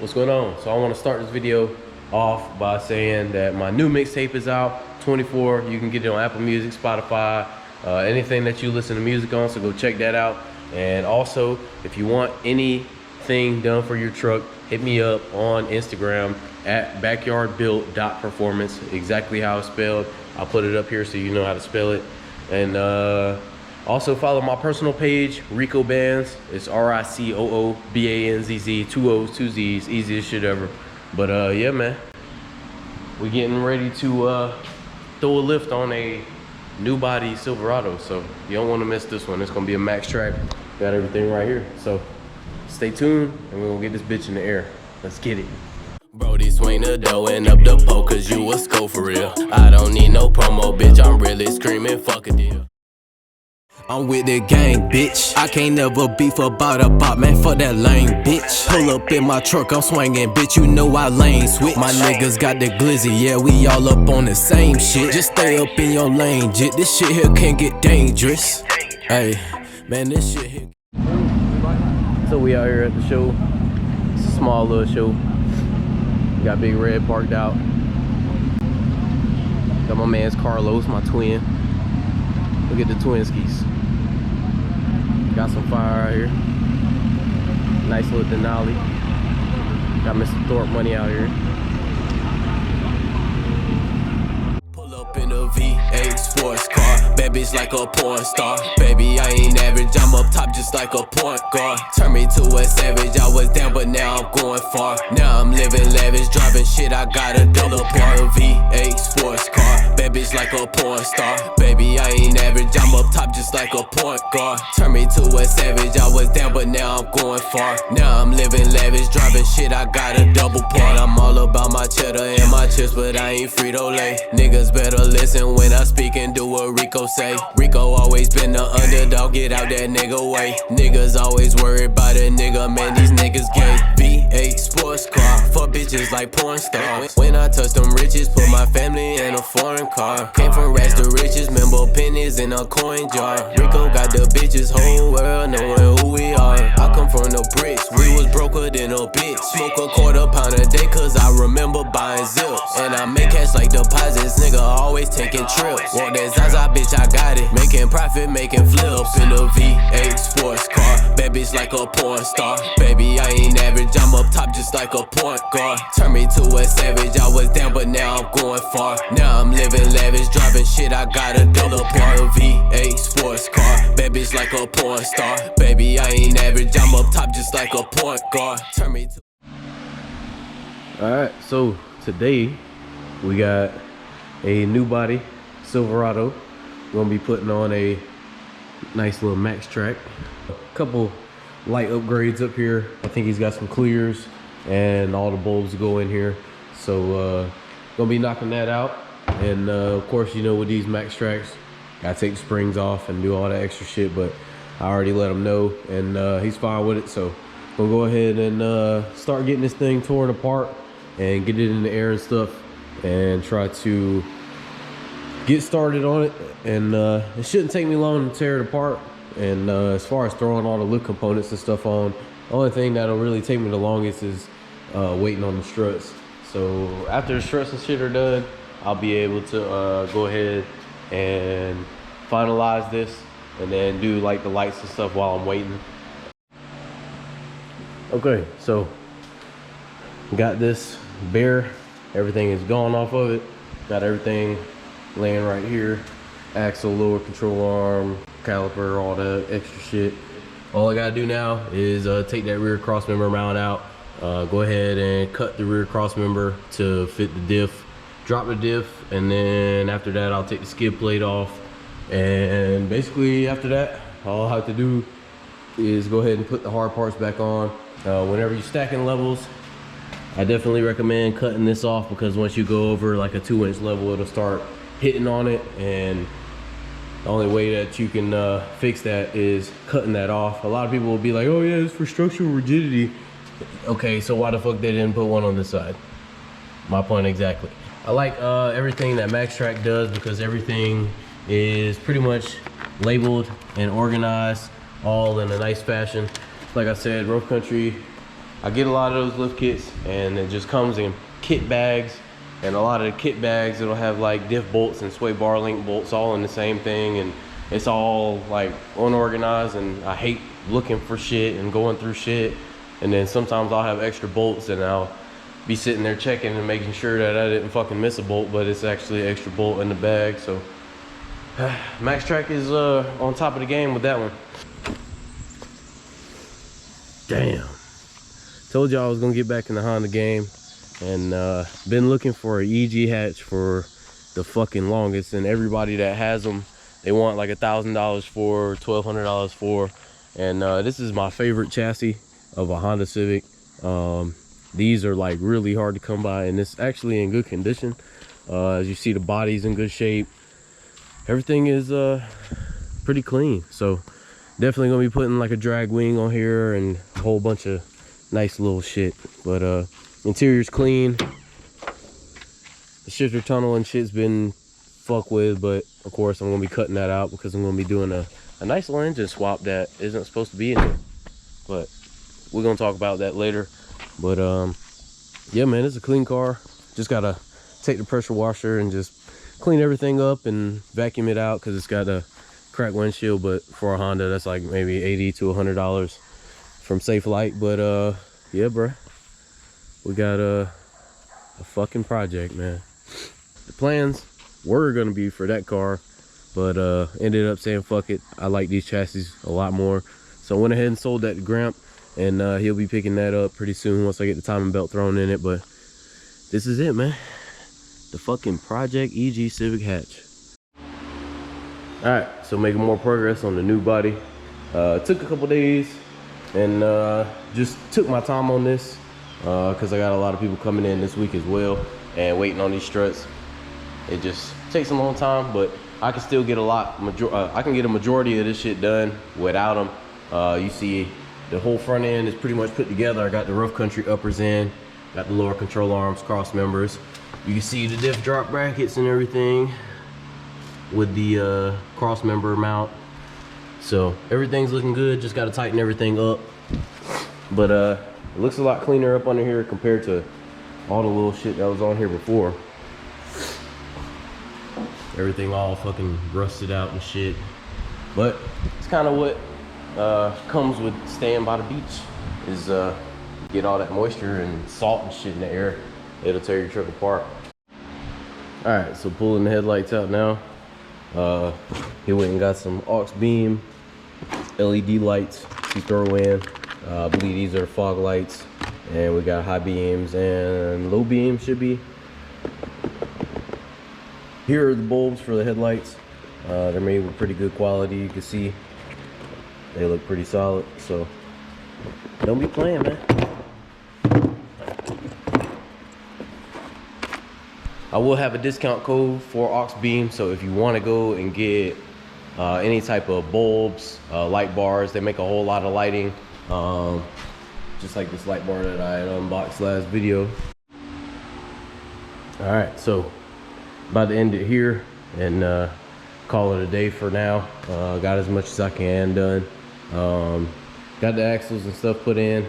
what's going on? So I want to start this video off by saying that my new mixtape is out, 24. You can get it on Apple Music, Spotify, anything that you listen to music on, so go check that out. And also, if you want anything done for your truck, hit me up on Instagram at backyardbuilt.performance, exactly how it's spelled. I'll put it up here so you know how to spell it. And also follow my personal page, Rico Bands. It's RICOOBANZZ, 2 O's, 2 Z's, easiest shit ever. But yeah, man, we getting ready to throw a lift on a new body Silverado, so you don't want to miss this one. It's gonna be a Maxtrac. Got everything right here, so stay tuned and we're gonna get this bitch in the air. Let's get it. Brody, swing the dough and up the pole, cause you a scope for real. I don't need no promo, bitch, I'm really screaming, fuck a deal. I'm with the gang, bitch. I can't never beef about a bop, man, fuck that lame, bitch. Pull up in my truck, I'm swinging, bitch, you know I lane switch. My niggas got the glizzy, yeah, we all up on the same shit. Just stay up in your lane, jit, this shit here can get dangerous. Hey, man, this shit here. So we out here at the show. It's a small little show. Got Big Red parked out. Got my man's Carlos, my twin. Look at the twin skis. Got some fire out here. Nice little Denali. Got Mr. Thorpe money out here. Pull up in a V8 sports car. Bad bitch like a porn star. Baby, I ain't average, I'm up top just like a point guard. Turn me to a savage, I was down but now I'm going far. Now I'm living lavish, driving shit, I got a double part. A V8 sports car. Bad bitch like a porn star. Baby, I ain't average, I'm up top just like a point guard. Turn me to a savage, I was down but now I'm going far. Now I'm living lavish, driving shit, I got a double part. I'm all about my cheddar and my chips, but I ain't Frito-Lay. Niggas better listen when I speak and do what Rico say. Rico always been the underdog, get out that nigga way. Niggas always worried about a nigga, man, these niggas gay. V8 sports car, fuck bitches like porn stars. When I touch them riches, put my family in a foreign car. Came from rags to riches, remember pennies in a coin jar. Rico got the bitches, whole world knowing who we are. I come from the bricks, we was broker than a bitch. Smoke a quarter pound a day, cause I remember buying zips. And I make cash like deposits, nigga always taking trips. Want that Zaza, bitch, I got it. Making profit, making flips in a V8 sports car. Bad bitch like a porn star. Baby, I ain't average, I'm up top just like a point guard. Turn me to a savage, I was down but now I'm going far. Now I'm living lavish, driving shit, I got a double part. A V8 sports car. Bad bitch like a porn star. Baby, I ain't average, I'm up top just like a point guard. Turn me to. Alright, so today we got a new body Silverado. We're gonna be putting on a nice little Maxtrac. A couple light upgrades up here. I think he's got some clears and all the bulbs go in here. So gonna be knocking that out. And of course, you know, with these Maxtracs, gotta take the springs off and do all that extra shit, but I already let him know and he's fine with it. So we'll go ahead and start getting this thing torn apart and get it in the air and stuff and try to get started on it. And it shouldn't take me long to tear it apart. And as far as throwing all the lift components and stuff on, the only thing that'll really take me the longest is waiting on the struts. So after the struts and shit are done, I'll be able to go ahead and finalize this and then do like the lights and stuff while I'm waiting. Okay, so got this bare, everything is gone off of it. Got everything laying right here. Axle, lower control arm, caliper, all the extra shit. All I gotta do now is take that rear cross member mount out, go ahead and cut the rear cross member to fit the diff, drop the diff, and then after that I'll take the skid plate off. And basically after that, all I have to do is go ahead and put the hard parts back on. Whenever you're stacking levels, I definitely recommend cutting this off, because once you go over like a 2-inch level, it'll start hitting on it, and the only way that you can fix that is cutting that off. A lot of people will be like, oh yeah, it's for structural rigidity. Okay, so why the fuck they didn't put one on this side? My point exactly. I like everything that Maxtrac does, because everything is pretty much labeled and organized all in a nice fashion. Like I said, Rough Country I get a lot of those lift kits, and it just comes in kit bags. And a lot of the kit bags, it'll have like diff bolts and sway bar link bolts all in the same thing, and it's all like unorganized, and I hate looking for shit and going through shit. And then sometimes I'll have extra bolts, and I'll be sitting there checking and making sure that I didn't fucking miss a bolt, but it's actually an extra bolt in the bag. So Maxtrac is on top of the game with that one. Damn. Told y'all I was gonna get back in the Honda game, and been looking for an EG hatch for the fucking longest, and everybody that has them, they want like $1,000 for, $1,200 for. And this is my favorite chassis of a Honda Civic. These are like really hard to come by, and it's actually in good condition. As you see, the body's in good shape. Everything is pretty clean. So definitely gonna be putting like a drag wing on here and a whole bunch of nice little shit. But interior's clean. The shifter tunnel and shit's been fucked with, but of course I'm gonna be cutting that out because I'm gonna be doing a nice little engine swap that isn't supposed to be in here. But we're gonna talk about that later. But yeah, man, it's a clean car. Just gotta take the pressure washer and just clean everything up and vacuum it out, because it's got a cracked windshield. But for a Honda, that's like maybe $80 to $100 from Safe Light. But yeah, bruh, we got a fucking project, man. The plans were gonna be for that car, but ended up saying fuck it, I like these chassis a lot more. So I went ahead and sold that to Gramp, and he'll be picking that up pretty soon once I get the timing belt thrown in it. But this is it, man. The fucking Project EG Civic hatch. All right, so making more progress on the new body. Took a couple days, and just took my time on this because I got a lot of people coming in this week as well and waiting on these struts. It just takes a long time, but I can still get I can get a majority of this shit done without them. You see, the whole front end is pretty much put together. I got the rough country uppers in, got the lower control arms, cross members. You can see the diff drop brackets and everything with the cross member mount. So everything's looking good. Just got to tighten everything up. But it looks a lot cleaner up under here compared to all the little shit that was on here before. Everything all fucking rusted out and shit. But it's kind of what comes with staying by the beach, is get all that moisture and salt and shit in the air. It'll tear your truck apart. All right, so pulling the headlights out now. He went and got some aux beam LED lights to throw in. I believe these are fog lights, and we got high beams and low beam should be. Here are the bulbs for the headlights. They're made with pretty good quality. You can see they look pretty solid, so don't be playing, man. I will have a discount code for aux beam, so if you want to go and get any type of bulbs, light bars, they make a whole lot of lighting, just like this light bar that I unboxed last video. All right, so about to end it here and call it a day for now. Got as much as I can done. Got the axles and stuff put in.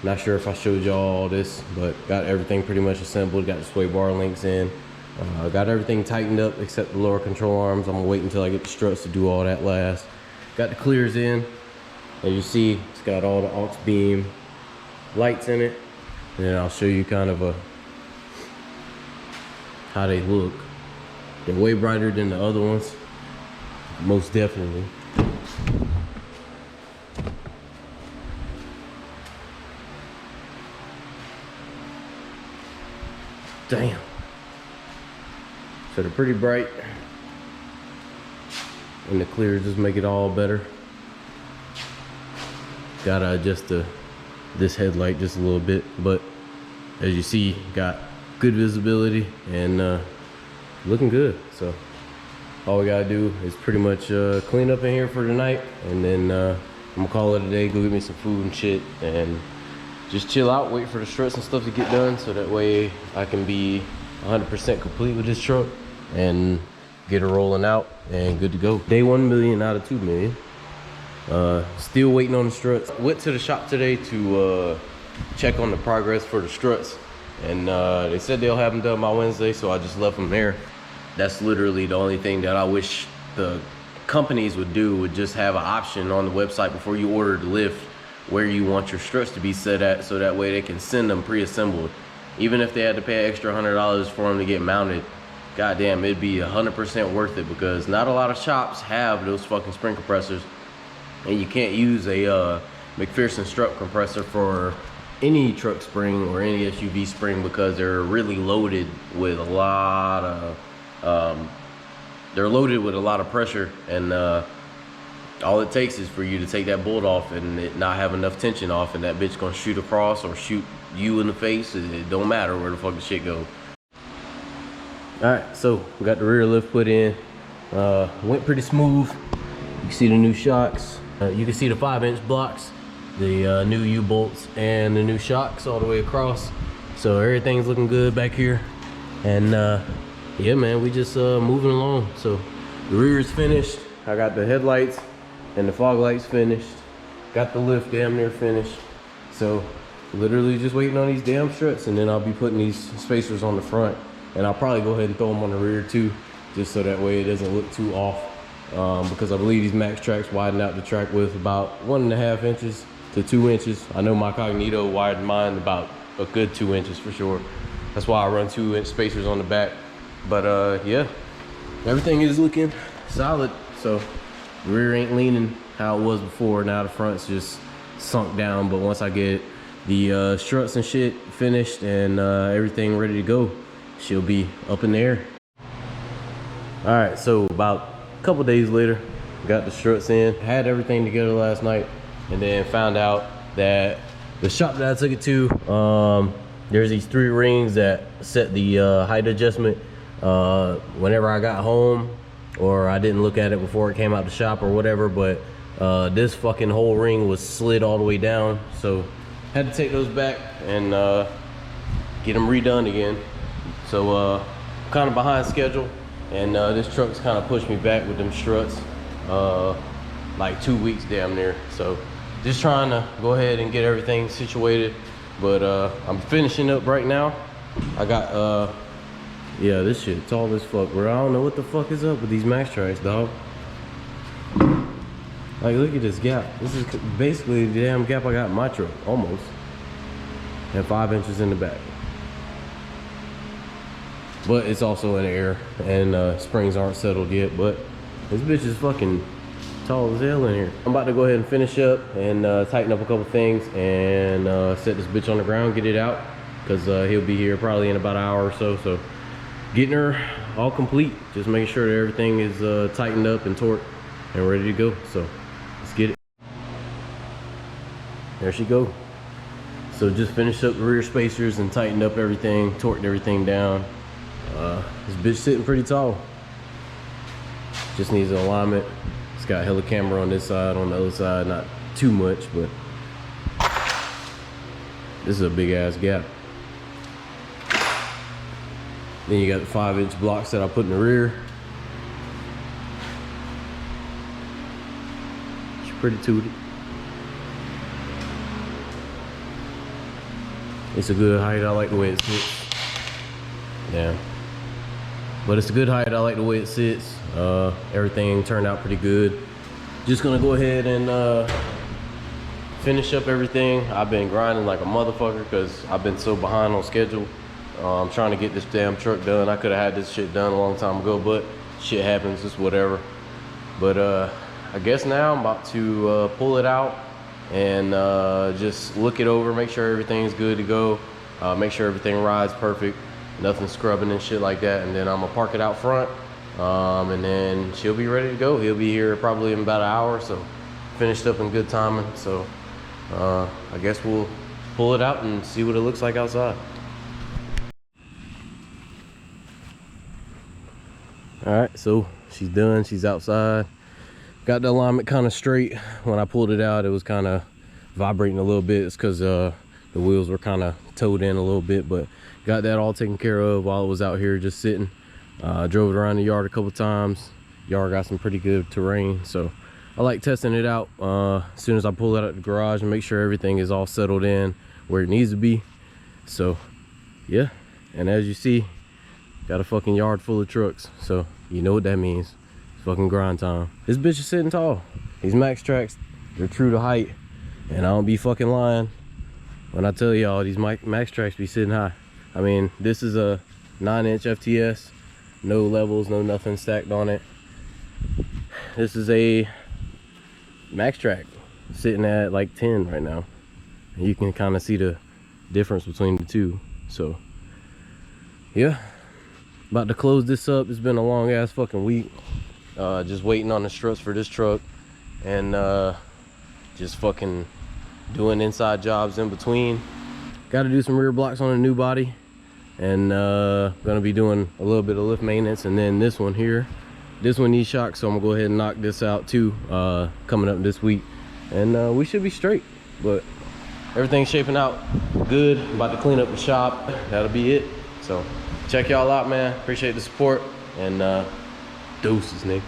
Not sure if I showed y'all all this, but got everything pretty much assembled. Got the sway bar links in. Got everything tightened up except the lower control arms. I'm gonna wait until I get the struts to do all that last. Got the clears in. As you see, it's got all the aux beam lights in it. And then I'll show you kind of how they look. They're way brighter than the other ones, most definitely. Damn. So they're pretty bright, and the clears just make it all better. Gotta adjust this headlight just a little bit, but as you see, got good visibility and looking good. So all we gotta do is pretty much clean up in here for tonight, and then I'm gonna call it a day, go get me some food and shit, and just chill out, wait for the struts and stuff to get done, so that way I can be 100% complete with this truck and get it rolling out and good to go. Day 1 million out of 2 million. Still waiting on the struts. Went to the shop today to check on the progress for the struts. And they said they'll have them done by Wednesday, so I just left them there. That's literally the only thing that I wish the companies would do, would just have an option on the website before you order the lift where you want your struts to be set at, so that way they can send them pre-assembled. Even if they had to pay an extra $100 for them to get mounted, goddamn, it'd be 100% worth it, because not a lot of shops have those fucking spring compressors, and you can't use a McPherson strut compressor for any truck spring or any SUV spring, because they're really loaded with a lot of pressure, and all it takes is for you to take that bolt off and it not have enough tension off, and that bitch gonna shoot across or shoot you in the face. It don't matter where the fuck the shit goes. All right, so we got the rear lift put in. Went pretty smooth. You can see the new shocks. You can see the 5-inch blocks, the new U-bolts, and the new shocks all the way across. So everything's looking good back here. And yeah, man, we just moving along. So the rear is finished. I got the headlights and the fog lights finished. Got the lift damn near finished. So literally just waiting on these damn struts, and then I'll be putting these spacers on the front. And I'll probably go ahead and throw them on the rear too, just so that way it doesn't look too off. Because I believe these Maxtracs widen out the track with about 1.5 inches to 2 inches. I know my Cognito widened mine about a good 2 inches for sure. That's why I run 2-inch spacers on the back. But yeah, everything is looking solid. So the rear ain't leaning how it was before. Now the front's just sunk down. But once I get the struts and shit finished and everything ready to go, she'll be up in the air. All right, so about a couple days later, got the struts in, had everything together last night, and then found out that the shop that I took it to, there's these 3 rings that set the height adjustment. Whenever I got home, or I didn't look at it before it came out the shop or whatever, but this fucking whole ring was slid all the way down, so had to take those back and get them redone again. So kind of behind schedule, and this truck's kind of pushed me back with them struts like 2 weeks damn near. So just trying to go ahead and get everything situated, but I'm finishing up right now. I got yeah, this shit tall as fuck, bro. I don't know what the fuck is up with these Maxtracs, dog. Like, look at this gap. This is basically the damn gap I got in my truck, almost. And 5 inches in the back. But it's also in the air, and springs aren't settled yet, but this bitch is fucking tall as hell in here. I'm about to go ahead and finish up and tighten up a couple things and set this bitch on the ground, get it out, because he'll be here probably in about an hour or so. So getting her all complete, just making sure that everything is tightened up and torqued and ready to go. So let's get it. There she go. So just finished up the rear spacers and tightened up everything, torqued everything down. This bitch sitting pretty tall. Just needs an alignment. It's got hella camber on this side, on the other side not too much, but this is a big ass gap. Then you got the 5-inch blocks that I put in the rear. She's pretty tooted. It's a good height. I like the way it sits. Yeah, but it's a good height. I like the way it sits. Everything turned out pretty good. Just gonna go ahead and finish up everything. I've been grinding like a motherfucker because I've been so behind on schedule. I'm trying to get this damn truck done. I could have had this shit done a long time ago, but shit happens, it's whatever. But I guess now I'm about to pull it out and just look it over, make sure everything's good to go, make sure everything rides perfect, nothing scrubbing and shit like that, and then I'm gonna park it out front, and then she'll be ready to go. He'll be here probably in about an hour, so finished up in good timing. So I guess we'll pull it out and see what it looks like outside. All right, so she's done. She's outside. Got the alignment kind of straight. When I pulled it out, it was kind of vibrating a little bit. It's because the wheels were kind of towed in a little bit, but got that all taken care of while it was out here just sitting. Drove it around the yard a couple times. Yard got some pretty good terrain, so I like testing it out as soon as I pull it out of the garage and make sure everything is all settled in where it needs to be. So yeah, and as you see, got a fucking yard full of trucks, so you know what that means. It's fucking grind time. This bitch is sitting tall. These Maxtracs, they're true to height, and I don't be fucking lying when I tell y'all these Maxtracs be sitting high. I mean, this is a 9-inch FTS, no levels, no nothing stacked on it. This is a Maxtrac sitting at like 10 right now, and you can kind of see the difference between the two. So yeah, about to close this up. It's been a long ass fucking week, just waiting on the struts for this truck, and just fucking doing inside jobs in between. Got to do some rear blocks on a new body, and gonna be doing a little bit of lift maintenance. And then this one here, this one needs shocks, so I'm gonna go ahead and knock this out too, coming up this week, and we should be straight. But everything's shaping out good. About to clean up the shop. That'll be it. So check y'all out, man. Appreciate the support, and deuces, nigga.